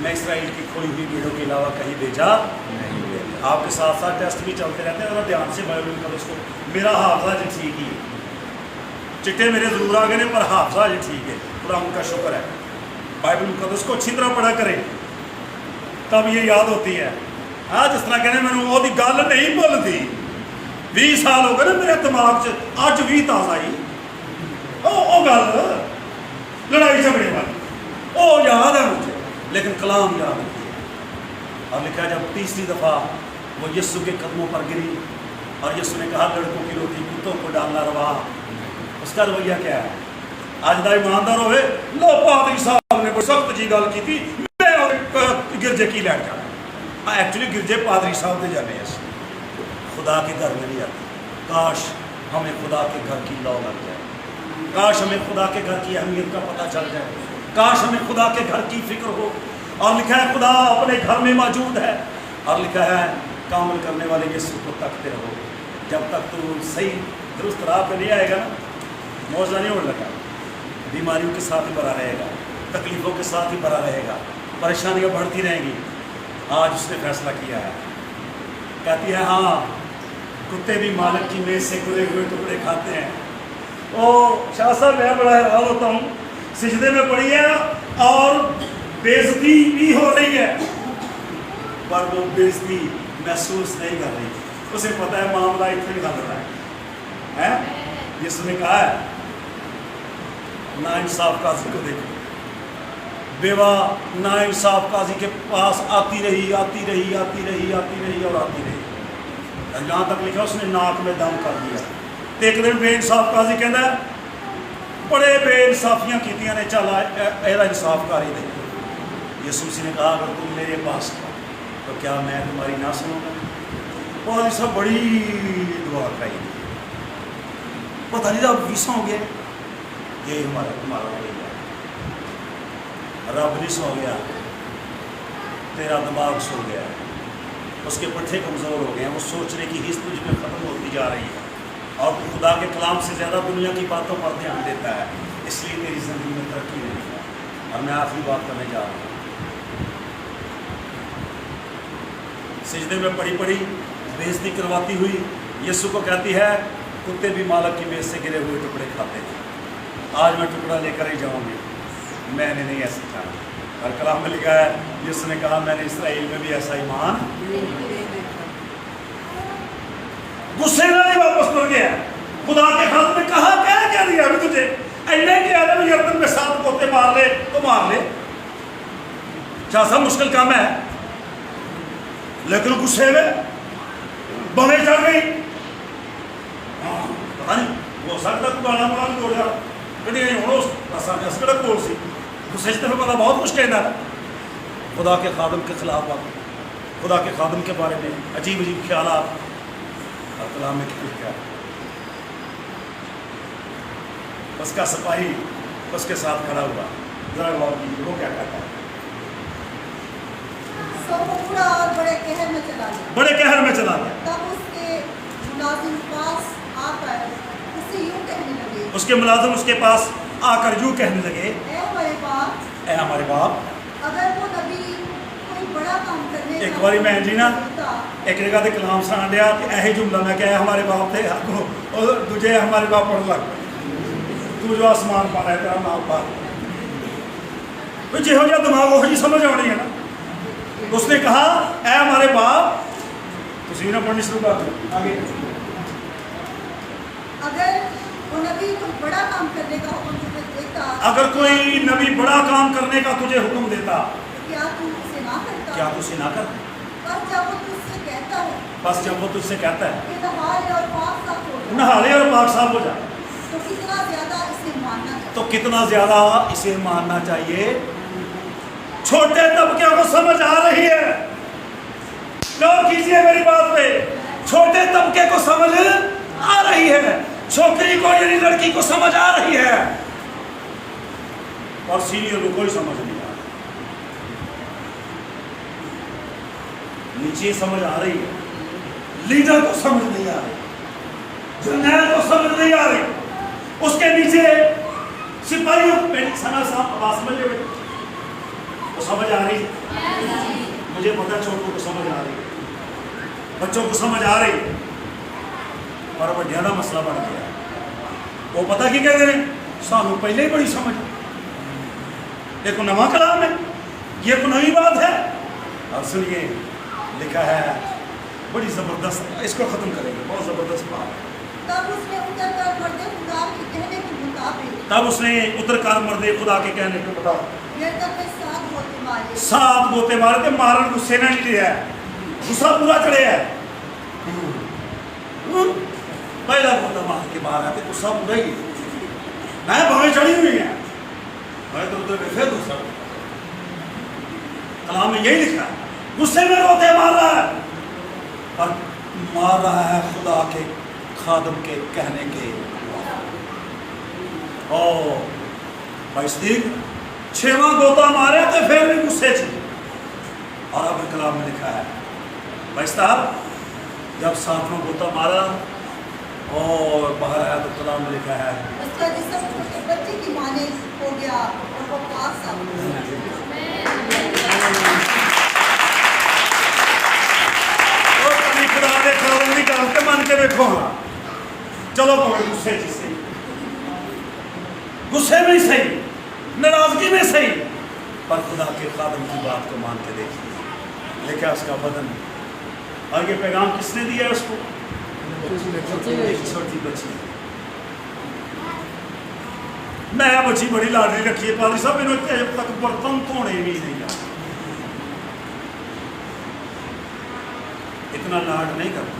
मैं इसराइल की खोई हुई भीड़ों के अलावा कहीं भेजा नहीं। आपके साथ साथ टेस्ट भी चलते रहते हैं, और ध्यान से बाइबल का उसको, मेरा हाफजा जी ठीक ही है, चिट्टे मेरे जरूर आ गए पर हाफजा जी ठीक है, पूरा उनका शुक्र है। बाइबल मुकद्दस को अच्छी तरह पढ़ा करें, तब ये याद होती है। हाँ, जिस तरह कहने मैंने वो गल नहीं भुलती, 20 साल हो गए ना मेरे दिमाग च, अज भी ताज़ा ही ओ गल लड़ाई झगड़े वाली ओ याद है मुझे, लेकिन कलाम याद नहीं है। और लिखा जब तीसरी दफ़ा वो यीशु के कदमों पर गिरी और यीशु ने कहा लड़कों की रोटी कुत्तों को डालना रवा। उसका रवैया क्या है? आज दा ईमानदार होवे, लो पादरी साहब ने कोई सख्त जी गल की थी, मैं गिरजे की लैट जाना। एक्चुअली गिरजे पादरी साहब दे जाने हैं, खुदा के घर में नहीं जाते। काश हमें खुदा के घर की लौ लग जाए, काश हमें खुदा के घर की अहमियत का पता चल जाए, काश हमें खुदा के घर की फिक्र हो। और लिखा है खुदा अपने घर में मौजूद है, और लिखा है कामल करने वाले यीशु को तकते रहो। जब तक तू सही दुरुस्त राह पे नहीं आएगा ना, मौजा नहीं होने लगा, बीमारियों के साथ ही भरा रहेगा, तकलीफ़ों के साथ ही भरा रहेगा, परेशानियाँ बढ़ती रहेंगी। आज उसने फैसला किया है, कहती है हाँ कुत्ते भी मालिक की मेज से खुले हुए टुकड़े खाते हैं। ओ शाह साहब मैं बड़ा हैरान होता हूँ, सिजदे में पड़ी है और बेइज्जती भी हो रही है, पर वो बेइज्जती महसूस नहीं कर रही। उसे पता है मामला इतना ही हल रहा है। यीशु ने कहा है नाइंसाफ काजी को देखो, बेवा नाइंसाफ काजी के पास आती रही आती रही आती रही आती रही और आती रही, यहाँ तक लिखा उसने नाक में दम कर दिया। तो एक दिन बेइंसाफ काजी कहता है बड़े बेइंसाफियाँ कीतियाँ ने, चल एदा इंसाफ कर ही दे। यीशु ने कहा अगर तुम मेरे पास हो तो क्या मैं तुम्हारी ना सुनूंगा? पादरी साहब बड़ी दुआ कराई, पता नहीं अब वीसा हो गया, ये हमारा हो गया, रब नहीं सो गया, तेरा दिमाग सो गया, उसके पट्टे कमज़ोर हो गए हैं, वो सोचने की हिस्स तुझ में ख़त्म होती जा रही है और तू खुदा के कलाम से ज़्यादा दुनिया की बातों पर ध्यान देता है, इसलिए तेरी ज़िंदगी में तरक्की नहीं है। और मैं आखिरी बात करने जा रहा हूँ, सिजदे में पड़ी पड़ी बेइज्जती करवाती हुई यीशु को कहती है, कुत्ते भी मालक की मेज से गिरे हुए टुकड़े खाते हैं, आज मैं टुकड़ा लेकर ही जाऊँगी, मैंने नहीं ऐसा कहा। और कलाम में लिखा है, यीशु ने कहा मैंने इसराइल में भी ऐसा ईमान, गुस्से में नहीं वापस मुड़ गया, खुदा के हाथ में कहा क्या दिया अभी तुझे, ऐने के आदम यर्दन में 7 गोते मार ले तो मार ले, क्या सा मुश्किल काम है, लेकिन गुस्से में बमें चढ़ गई, पता नहीं हो सकता तू गाना मार दो जा कभी हूँ असकड़ा कोल सी गुस्से से पता बहुत कुछ कहना है, खुदा के खादम के खिलाफ बात, खुदा के खादम के बारे में अजीब अजीब ख्याल और कलाम में क्या, उसका सिपाही उसके साथ खड़ा हुआ, जरा गौर कीजिए वो क्या कहता है। सो वो पूरा और बड़े कहर में चला गया, बड़े कहर में चला गया, तब उसके मुलाजिम पास आकर उससे यूं कहने लगे, उसके मुलाजिम उसके पास आकर यूं कहने लगे, ए हमारे बाप, ए हमारे बाप, अगर वो नबी कोई बड़ा काम करने एक का बारी मैं जी ना होता, एक जगह ते कलाम सुना दिया कि यही जुमला मैं क्या हमारे बाप थे और तुझे हमारे बाप पढ़ लग तू जो आसमान पा रहा है तेरा नाम पा तो जो जहा दिमाग वो जी समझ आनी है ना, उसने कहा ए हमारे बाप, तुम ना पढ़नी शुरू कर दो आगे, अगर वो नबी कोई बड़ा काम करने का हुक्म तुझे देता, अगर कोई नबी बड़ा काम करने का तुझे हुक्म देता क्या तू उसे ना करता, क्या तू उसे ना कर, बस जब वो तुझसे कहता है बस जब वो तुझसे कहता है कि नहाले और पाक साफ हो जा, नहाले और पाक साफ हो जा, तो कितना ज्यादा इसे मानना चाहिए, तो कितना ज्यादा इसे मानना चाहिए। छोटे तबके को समझ आ रही है, गौर कीजिए मेरी बात पे, छोटे तबके को समझ आ रही है, छोकरी को यानी लड़की को समझ आ रही है, और सीनियर को कोई समझ नहीं आ रही, नीचे समझ आ रही है, लीडर को समझ नहीं आ रही, जर्नैल को समझ नहीं आ रही, उसके नीचे सिपाहियों सना साहब आवाज समझ ले वो समझ आ रही, मुझे पता छोटों को समझ आ रही, बच्चों को समझ आ रही, पर अब ज़्यादा मसला बन गया, वो पता की कहते हैं सानू पहले ही बड़ी समझ, देखो नवा कलाम है, ये कोई नई बात है, और सुनिए लिखा है बड़ी ज़बरदस्त, इसको ख़त्म करेंगे, बहुत ज़बरदस्त बात है। तब उसने उतर कर मर्दे खुदा के कहने के मुताबिक, तब उसने उतर कर मर्दे खुदा के कहने को बताओ, यरदन में 7 गोते मारे, 7 गोते मारे थे, मारन गुस्से ने नहीं लिया है, गुस्सा पूरा चढ़े है, पहला गोता मार के बाहर आते गुस्सा पूरा ही मैं भवें चढ़ी हुई है, मैं तो उधर फिर दूसरा कलाम में यही लिखा है, गुस्से में गोते मार रहा है और मार रहा है खुदा के खादम के कहने के, ओ भाई सिद्दीक 6वां गोता मारे तो फिर भी गुस्से से, और अब कलाम में लिखा है भाई साहब जब 7वां गोता मारा और बाहर आया तो कलाम में लिखा है उसका जिस्म छोटे बच्चे की माने हो गया और वो पाक साफ हो गया। खुदा दे खादम की गल ते मन के देखो, चलो भाई गुस्से च सही, गुस्से में सही, नाराजगी में सही, पर खुदा के खादम की बात को मान के देखिए, लिखा उसका बदन, और ये पैगाम किसने दिया उसको, एक छोटी बच्ची, मैं बच्ची बड़ी लाडली रखी है, पाली साहब मैंने अब तक बर्तन धोने भी नहीं आते, इतना लाड नहीं करता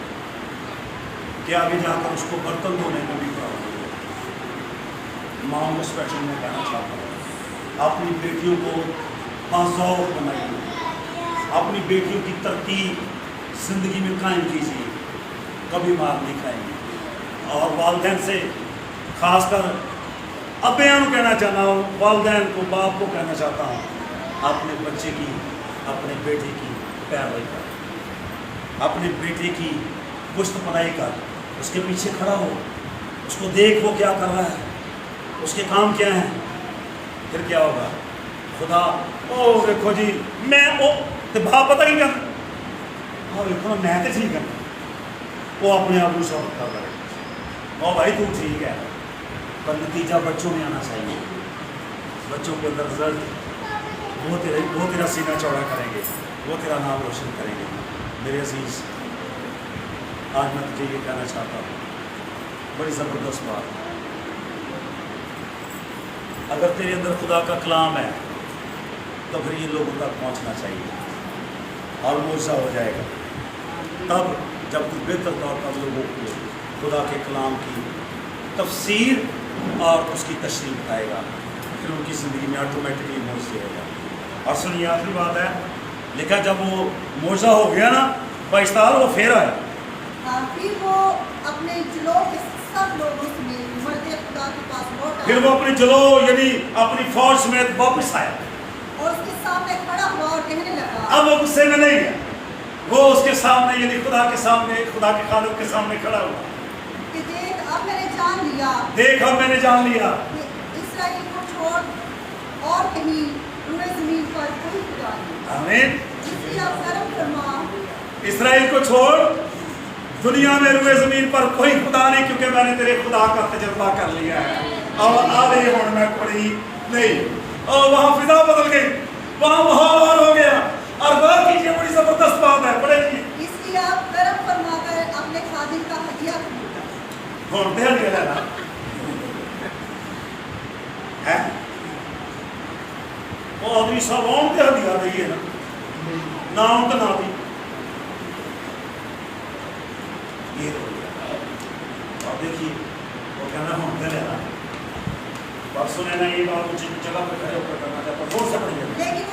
कि आगे जाकर उसको बर्तन धोने में भी प्रॉब्लम हो। माँ को स्पेशल में कहना चाहता हूँ, अपनी बेटियों को बाज़ौक़ बनाइए, अपनी बेटियों की तरतीब जिंदगी में कायम कीजिए, कभी मार नहीं खाएंगे। और वालदैन से खासकर अब्बेयां को कहना चाहता हूँ, वालदैन को, बाप को कहना चाहता हूँ, अपने बच्चे की, अपने बेटे की पैरवी कर, अपने बेटे की पुश्त पनाही कर, उसके पीछे खड़ा हो, उसको देख वो क्या कर रहा है, उसके काम क्या हैं। फिर क्या होगा? खुदा ओ देखो जी मैं ओ ते बाप पता ही कर हाँ देखो ना मैं तो ठीक है, वो अपने आप को पता करे ओ भाई तू ठीक है, पर नतीजा बच्चों में आना चाहिए। बच्चों के अंदर रिजल्ट वो तेरा सीना चौड़ा करेंगे, वो तेरा नाम रोशन करेंगे। मेरे अजीज, आज मैं तुझे ये कहना चाहता हूँ, बड़ी ज़बरदस्त बात, अगर तेरे अंदर खुदा का कलाम है तो फिर ये लोगों तक पहुँचना चाहिए और मौजा हो जाएगा। तब जब तू बेहतर तौर पर लोगों को खुदा के कलाम की तफसीर और उसकी तशरीह बताएगा, फिर उनकी ज़िंदगी में ऑटोमेटिकली मौजे हो जाएगा। और सुनिए आखिरी बात है, लिखा जब वो मौजा हो गया ना बाइस्ताल, वो फेर आया, फिर वो अपने जुलो के सब लोगों समेत मर्द खुदा के पास लौट आया। फिर वो अपनी जलो यानी अपनी फौज समेत वापस आया और उसके सामने खड़ा हुआ और कहने लगा, अब वो गुस्से में नहीं है, वो उसके सामने यानी खुदा के सामने, खुदा के खालिक के सामने खड़ा हुआ कि देख अब मैंने जान लिया, देख अब मैंने जान लिया कि इसराइल को छोड़ और कहीं पूरे जमीन पर कोई खुदा नहीं। आमीन। जिसकी आप कर्म फरमा, इसराइल को छोड़ दुनिया में रुए जमीन पर कोई खुदा नहीं, क्योंकि मैंने तेरे खुदा का तजर्बा कर लिया है। और आधे होने में पड़ी नहीं, और वहाँ फिजा बदल गई, वहाँ माहौल हो गया। और बात कीजिए, बड़ी जबरदस्त बात है, पढ़ेगी, इसलिए आप कर्म फरमाकर अपने खादिम का हदिया खरीदा। और दे दिया ना है वो आदमी सब ऑन दे दिया है ना, नाम तो ना भी ये हो गया। और देखिए वो कहना हम दे लेना, बात सुने ना, ये बात मुझे जगह पे खड़े होकर करना चाहता, जोर से पढ़िए। लेकिन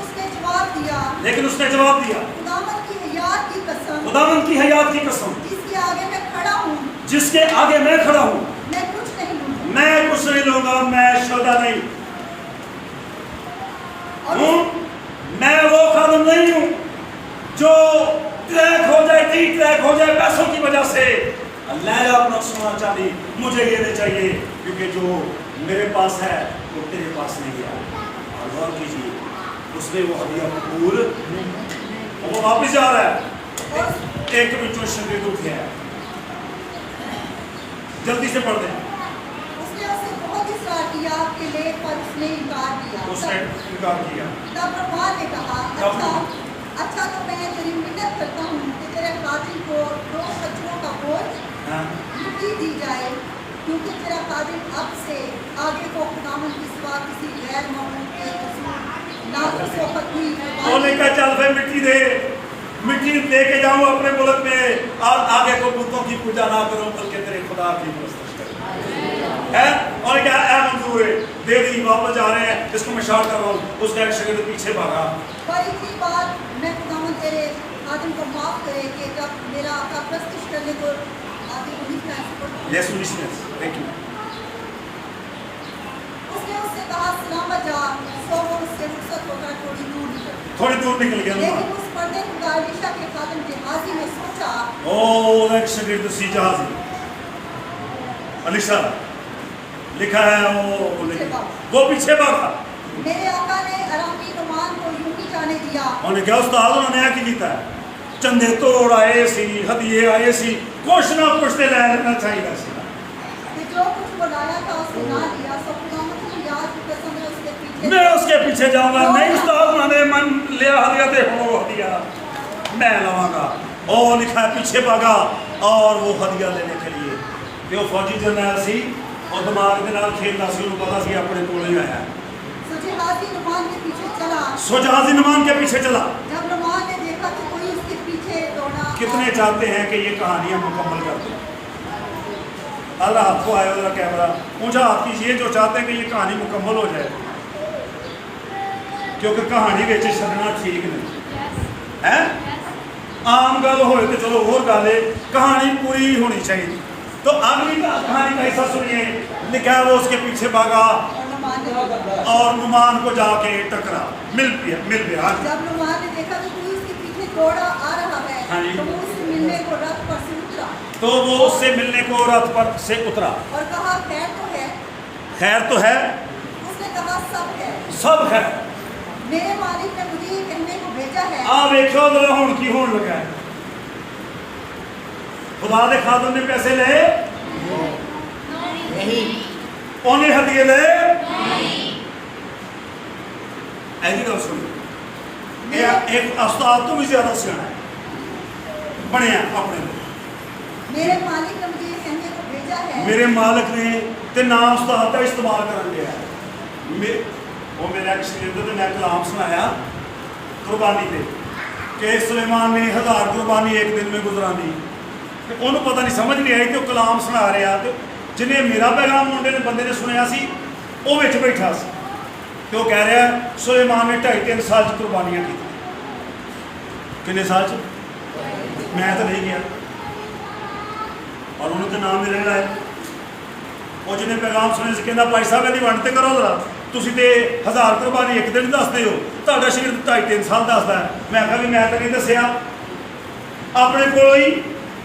उसने जवाब दिया, खुदावंद की हयात की कसम, खुदावंद की हयात की कसम, जिसके आगे मैं खड़ा हूँ, जिसके आगे मैं खड़ा हूँ, मैं कुछ नहीं लूंगा, मैं कुछ नहीं लूंगा, मैं शोधा नहीं हूँ, मैं वो खादिम नहीं हूँ जो ट्रैक हो जाए, ट्रैक हो जाए पैसों की वजह से। अल्लाह अपना सोना चांदी मुझे ये नहीं चाहिए, क्योंकि जो मेरे पास है वो तेरे पास नहीं है। और गौर कीजिए, उसने वो हदिया कबूल, वो वापस जा रहा है। एक बिचो शरीर उठ गया, जल्दी से पढ़ दें। उसने उससे बहुत इसरार किया कि ले, पर उसने इनकार किया। उसने इनकार किया। तब रब्बान ने कहा, अच्छा तो मैं तेरी मिन्नत करता हूँ कि तेरे खादिम को 2 बच्चों का बोझ लुटी दी जाए, क्योंकि तेरा खादिम अब से आगे को खुदावंद के सिवा किसी गैर मामूल के नाज़ को पत्नी बोले का चल भाई मिट्टी लेके जाऊं अपने मुल्क में, और आगे को बुतों की पूजा ना करूं, बल्कि तेरे खुदा की परस्तिश करूं। है और क्या है मंजूर है, दे दी, वापस जा रहे हैं, इसको मैं शार्ट कर रहा हूँ। उसका एक शगिर्द पीछे भागा, पर इतनी बात मैं खुदावंद तेरे खादिम को माफ करे कि जब मेरा आका परस्तिश करने को आगे वही फैसला। Yes listeners, thank you. उसने उससे कहा, सलामत जा, सो वो उससे रुखसत होकर थोड़ी दूर निकल गया। लेकिन उस पर्दे खुदा अलीशा के खादिम गेहाजी ने सोचा, ओ एक शगिर्द सी जहाजी अलीशा लिखा है, वो पीछे भागा। मेरे आका ने अरामी नुमान को यूं ही जाने दिया। उन्होंने क्या उस्ताद उन्होंने क्या कीता है, चंदे तोड़ आए सी, हदिये आए सी, कुछ ना कुछ ते ले लेना चाहिए सी, कि जो कुछ बुलाया था उसने ना लिया, सो खुदावंद की याद की कसम है उसके पीछे, मैं उसके पीछे जाऊंगा नहीं। उस्ताद उन्होंने मन लिया हदिया दे, हो हदिया मैं लवांगा। और लिखा है पीछे भागा, और वो हदिया लेने के लिए वो फौजी जरनैल सी और दिमाग के नाल खेलता सी, उन्हें पता सी अपने कोल ही आया। सो जहाजी नुमान के पीछे चला, सो जहाजी नुमान के पीछे चला। जब नुमान ने देखा कि कोई उसके पीछे दौड़ा। कितने चाहते हैं कि ये कहानियां मुकम्मल कर दें? अल्लाह आपको आया वाला कैमरा ऊंचा हाथ कीजिए जो चाहते हैं कि ये कहानी मुकम्मल हो जाए, क्योंकि कहानी बेच छड़ना ठीक नहीं है। आम गल होए तो चलो और गल है, कहानी पूरी होनी चाहिए। तो अगली कहानी का हिस्सा सुनिए। लिखा है वो उसके पीछे भागा और नुमान को जाके टकरा, मिल गया। जब नुमान ने देखा तो कोई उसके पीछे दौड़ा आ रहा है, हाँ जी। तो वो उससे मिलने को रथ पर से उतरा। तो वो उससे मिलने को रथ पर से उतरा और कहा खैर तो है। खैर तो है। उसने कहा सब है। सब है। मेरे मालिक ने मुझे ये कहने को भेजा है। आ देखो तो हुण की होने लगा है। खुदा दे खादम ने पैसे ले नहीं, ओने हदिये ले ऐसी गल सुन। एक उस्ताद तो भी ज्यादा सियाना है बनया अपने लोग। मेरे मालिक ने मुझे ये कहने को भेजा है। मेरे मालिक ने ते ना उस्ताद का इस्तेमाल कर लिया। वो मेरा एक्सीडेंट तो मैं कलाम सुनाया कुर्बानी पे कि सुलेमान ने 1000 कुर्बानी एक दिन में गुजरानी। ਉਹਨੂੰ ਪਤਾ ਨਹੀਂ ਸਮਝ ਨਹੀਂ ਆਈ ਕਿ ਉਹ ਕਲਾਮ ਸੁਣਾ ਰਿਹਾ ਤੇ ਜਿਹਨੇ ਮੇਰਾ ਪੈਗਾਮ ਮੁੰਡੇ ਨੇ ਬੰਦੇ ਨੇ ਸੁਣਿਆ ਸੀ ਉਹ ਵਿੱਚ ਬੈਠਾ ਸੀ ਤੇ ਉਹ ਕਹਿ ਰਿਹਾ ਸੁਲੇਮਾਨ ਨੇ 2.5-3 ਸਾਲ ਚ ਕੁਰਬਾਨੀਆਂ ਕੀਤੀਆਂ। ਕਿੰਨੇ ਸਾਲ ਚ? ਮੈਂ ਤਾਂ ਨਹੀਂ ਗਿਆ ਔਰ ਉਹਨੂੰ ਤਾਂ ਨਾਮ ਮੇਰੇ ਨਾਲ ਹੈ। ਉਹ ਜਿਹਨੇ ਪੈਗਾਮ ਸੁਣਿਆ ਸੀ ਕਹਿੰਦਾ ਭਾਈ ਸਾਹਿਬ ਇਹਦੀ ਵੰਡ ਤੇ ਕਰੋ ਜ਼ਰਾ, ਤੁਸੀਂ ਤੇ 1000 ਕੁਰਬਾਨੀ ਇੱਕ ਦਿਨ ਦੱਸਦੇ ਹੋ, ਤੁਹਾਡਾ ਸ਼ਰੀਰ 2.5-3 ਸਾਲ ਦੱਸਦਾ ਹੈ। ਮੈਂ ਕਿਹਾ ਵੀ ਮੈਂ ਤਾਂ ਨਹੀਂ ਦੱਸਿਆ, ਆਪਣੇ ਕੋਲ ਹੀ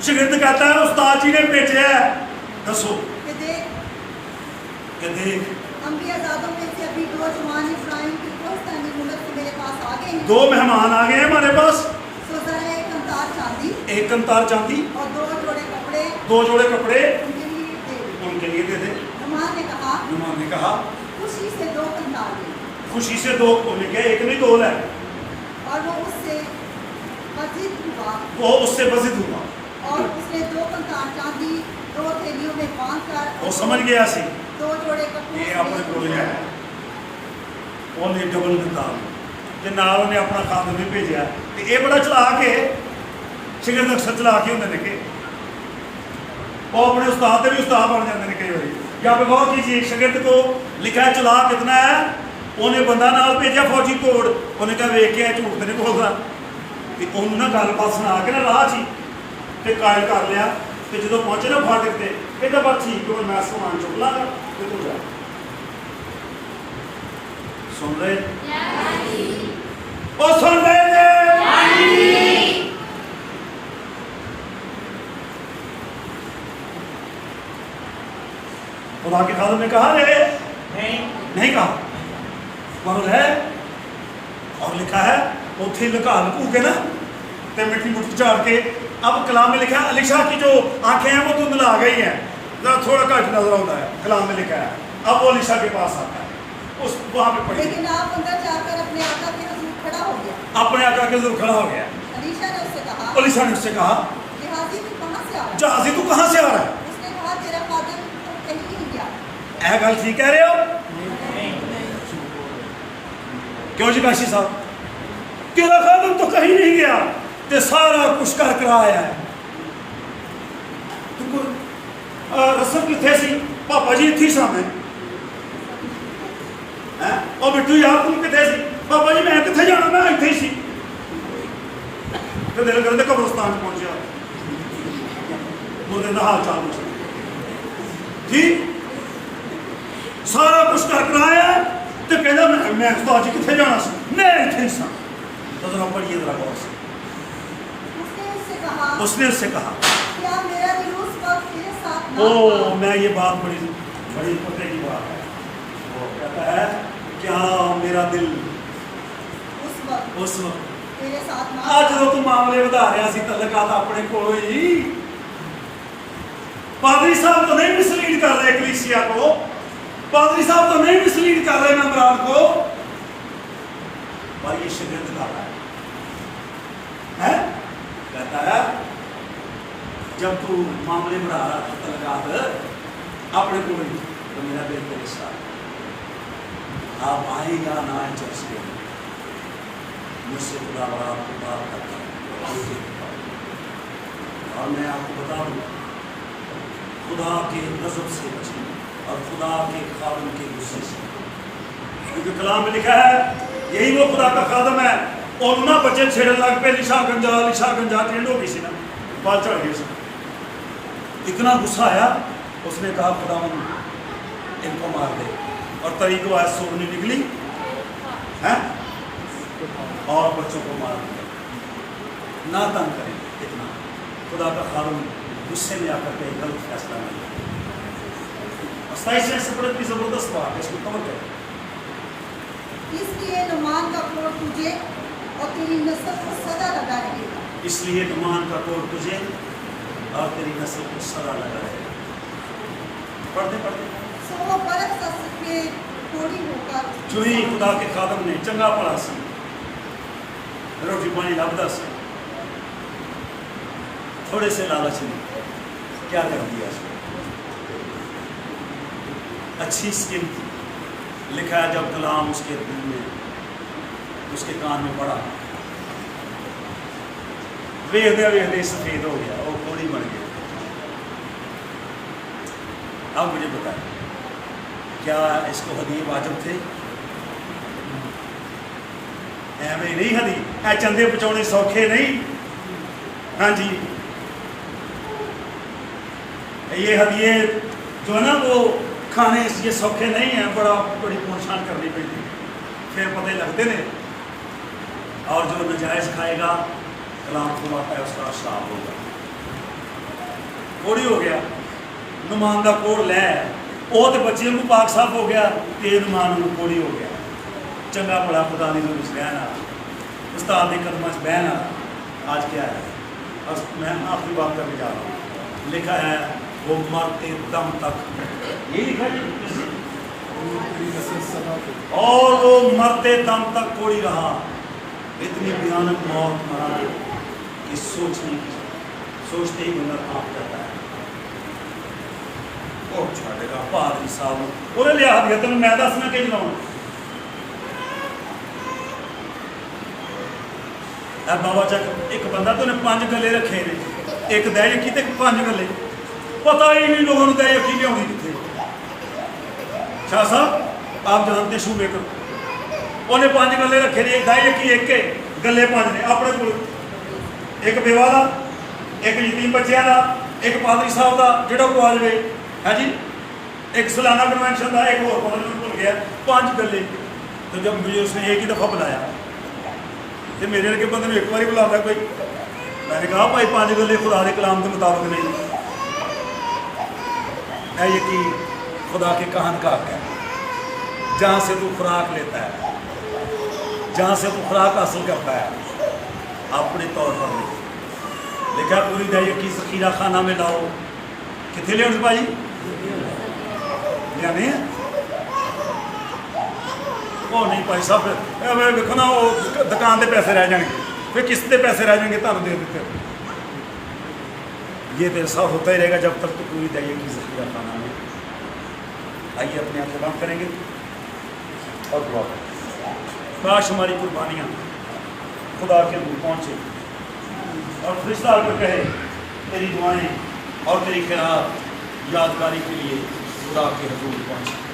शागिर्द कहता है उस्ताद जी ने भेजा है। दसो कि देख अंबियाज़ादों में से अभी 2 जवान इब्राहिम की कोस्तानी मुल्क से मेरे पास आ गए हैं। 2 मेहमान आ गए हैं हमारे पास। सो जरा एक कंतार चांदी और 2 जोड़े कपड़े 2 जोड़े कपड़े उनके लिए दे दे। नुमान ने कहा खुशी से 2 कंतार ले। खुशी से 2 उन्हें क्या एक नहीं 2 ले। और वो उससे बज़िद हुआ और उसने 2 कंतार चांदी 2 थैलियों में बांध कर वो समझ गया सी 2 जोड़े कपड़े ये अपने को ले आया। ਉਹਨੇ ਡਬਲ ਦਿੱਤਾ ਤੇ ਨਾਲ ਉਹਨੇ ਆਪਣਾ ਖਾਦਮ ਵੀ ਭੇਜਿਆ। ਤੇ ਇਹ ਬੜਾ ਚਲਾ ਕੇ ਸ਼ਾਗਿਰਦ ਅਕਸਰ ਚਲਾ ਕੇ ਹੁੰਦੇ ਨੇ ਕਿ ਉਹ अपने उस्ताद ਦੇ ਵੀ उस्ताद बन ਜਾਂਦੇ ਨੇ ਕਈ ਵਾਰੀ। यहाँ पे गौर कीजिए शागिर्द को लिखा है चला कितना है। ਉਹਨੇ ਬੰਦਾ ਨਾਲ ਭੇਜਿਆ ਫੌਜੀ ਤੋੜ। ਉਹਨੇ ਕਿਹਾ ਵੇਖ ਕੇ ਝੂਠ ਤੇ ਨਹੀਂ ਬੋਲਦਾ ਤੇ ਉਹਨੂੰ ਨਾ ਗੱਲਬਾਤ ਸੁਣਾ ਕੇ ਨਾ ਰਾਹ 'ਚ ਹੀ ਤੇ ਕਾਇਲ ਕਰ ਲਿਆ। ਤੇ ਜਦੋਂ ਪਹੁੰਚੇ ਨਾ ਫਾਟਕ ਤੇ ਕਹਿੰਦਾ ਬਸ ਠੀਕ ਹੈ ਮੈਂ ਸਮਾਨ ਚੁੱਕ ਲਾਂਗਾ ਤੇ ਤੂੰ ਜਾ। सुन रहे ओ सुन रहे थे। खुदा के खादम ने कहा रे नहीं कहा मगर है और लिखा है उठे लुका लुकू के ना ते मिट्टी मुट्ठी झाड़ के। अब कलाम में लिखा है अलीशा की जो आंखें हैं वो धुंधला गई हैं, जरा थोड़ा घट नजर आता है। कलाम में लिखा है अब वो अलीशा के पास आता है उस वहाँ पे पड़ी। लेकिन आप अंदर जाकर अपने आका के हुजूर खड़ा हो गया। अपने आका के हुजूर खड़ा हो गया। अलीशा ने उससे कहा जहाजी तू कहाँ से आ रहा है? जहाजी तू कहाँ से आ रहा है? उसने कहा तेरा खादिम तो कहीं नहीं गया। ऐ गल ठीक कह रहे हो क्यों जी काशी साहब? तेरा खादिम तो कहीं नहीं गया ते सारा कुछ कर कर आया है। तुमको रसम किथे सी? पापा जी इत्थे सामने और बिट्टू यार तुम कितने सी? पापा जी मैं कितने जाना, मैं इतने ही सी। तो दिल करते कब्रिस्तान पहुंचा वो दिन हाल चाल जी सारा कुछ कर कराया तो कहना मैं खुदा जी कितने जाना सी, मैं इतने ही सा। तो जरा पढ़िए जरा गौर से। उसने उससे कहा क्या मेरा दिल उस वक्त तेरे साथ ना ओ था? मैं ये बात बड़ी बड़ी पते की बात है। वो कहता है क्या मेरा दिल उस वक्त तेरे साथ ना आज जो तू मामले बता रहा सी तलकात अपने कोलो ही। पादरी साहब तो नहीं मिसलीड कर रहे कलीसिया को, पादरी साहब तो नहीं मिसलीड कर रहे मेंबरान को, पर ये शागिर्द कर रहा है? कहता है जब तू मामले बढ़ा रहा था तलकात अपने कोलो ही तो मेरा दिल तेरे साथ आप आएगा ना चर्च के मुझसे खुदा बड़ा आपको बात करता हूँ। और मैं आपको बता दूँ खुदा के गज़ब से बचें और खुदा के खादम के गुस्से से, क्योंकि कलाम में लिखा है यही वो खुदा का खादम है اور نہ بچے چھیڑن لگ پہ لشا گنجا ٹرینڈ ہو گئی سی نا بال چڑھ گئے سی اتنا غصہ آیا اس نے کہا خداوند ان کو مار دے اور طریق آج سورنی نکلی ہے اور بچوں کو مار دیا نہ تنگ کریں اتنا خدا کا خادم غصے میں آ کر کے غلط فیصلہ نہیں ستائیس سے پڑھ کی زبردست بات ہے اس کو کور کریں اس لیے نعمان کا کوڑ تجھے اور تیری نسل کو سدا لگا رہے گا اس لیے نعمان کا کوڑ تجھے اور تیری نسل کو سدا لگا رہے گا پڑھتے 100 برس تک کے کوڑی ہو کر جو ہی خدا کے خادم نے چنگا پڑھا سی روٹی پانی لبدا سی تھوڑے سے لالچ نے کیا کر دیا اس کو اچھی اسکن تھی لکھا ہے جب کلام اس کے دل میں اس کے کان میں پڑا ویخدے سفید ہو گیا وہ کوڑی بن گیا اب مجھے بتائیں کیا اس کو ہدیے واجب تھے ایویں نہیں ہدی اے چندے پچاؤنے سوکھے نہیں ہاں جی یہ ہدیے جو ہے نا وہ کھانے یہ سوکھے نہیں ہیں بڑی پہنچان کرنی پڑتی پھر پتہ لگتے ہیں اور جو نجائز کھائے گا کلام کھلاتا ہے اس کا شراب ہوگا کوڑی ہو گیا نعمان کا کوڑ لے وہ تو بچے کو پاک صاف ہو گیا تے نعمان کو کوڑی ہو گیا چنگا بڑا خدا نے جو بہنا استاد کے قدموں سے بہنا آج کیا ہے بس میں آخری بات کر کے جا رہا ہوں لکھا ہے وہ مرتے دم تک یہ لکھا ہے اور وہ مرتے دم تک کوڑی رہا اتنی بھیانک موت مرا کہ سوچتے ہی بندہ کانپ جاتا ہے اور چھاڑے گا پادری صاحب انہیں لیا دیا تین میں دسنا کہ جلاؤں اے بابا چک ایک بندہ تو نے 5 گلے رکھے نے ایک دہ یقی تے 5 گلے پتہ ہی نہیں لوگوں نے دہ یقی نہیں آنی کتنے شاہ صاحب آپ جانتے شو میکر انہیں 5 گلے رکھے نے ایک دہ یقی ایک کے گلے 5 نے اپنے کو ایک بیوہ دا ایک یتیم بچیاں دا ایک پادری صاحب دا جڑا کو آج گئے ہے جی ایک سلانہ کنونشن دا ایک اور پتہ نہیں بھول گیا 5 گلے تو جب مجھے اس نے ایک ہی دفعہ بلایا کہ میرے لگے بندے ایک بار بلا ہے کوئی میں نے کہا بھائی 5 گلے خدا کے کلام کے مطابق نہیں اے یقین خدا کے کہن کا حق ہے جہاں سے تو خوراک لیتا ہے جہاں سے تو خوراک حاصل کرتا ہے اپنے طور پر نہیں لکھا پوری دہ یقین ذخیرہ خانہ میں لاؤ کتنے لے اٹھ بھائی یعنی وہ نہیں بھائی صاحب دیکھو نا وہ دکان کے پیسے رہ جائیں گے پھر قسط کے پیسے رہ جائیں گے تب دے دیتے یہ تو ایسا ہوتا ہی رہے گا جب تک تو پوری دہ یقین ذخیرہ خانہ میں آئیے اپنے آپ کو بند کریں گے اور دعا کریں کاش ہماری قربانیاں خدا کے اندر پہنچے اور فرشتہ آ کر کہے تیری دعائیں اور تیری خیرات یادگاری کے لیے خدا کے حضور پہنچے